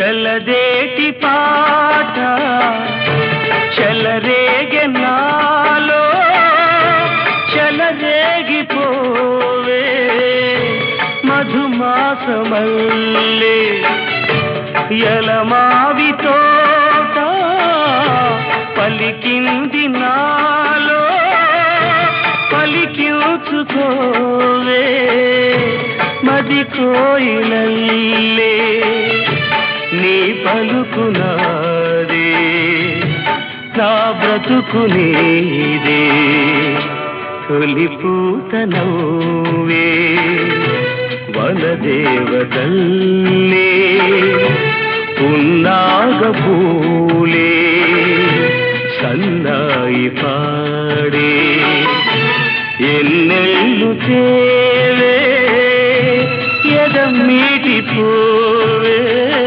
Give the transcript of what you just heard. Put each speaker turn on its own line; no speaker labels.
ఎలదేటి పాట చెలరేగె నాలో చెలరేగిపోవే మధుమాసమల్లే ఎలమావి తోట పలికింది నాలో పలికించుకోవే మది కోయిలల్లే నీ పలుకునాదే నా బ్రతుకు నీదే తొలిపూత నవ్వే వనదేవతల్లే పున్నాగ పూలే సన్నాయి పాడే ఎన్నెల్లు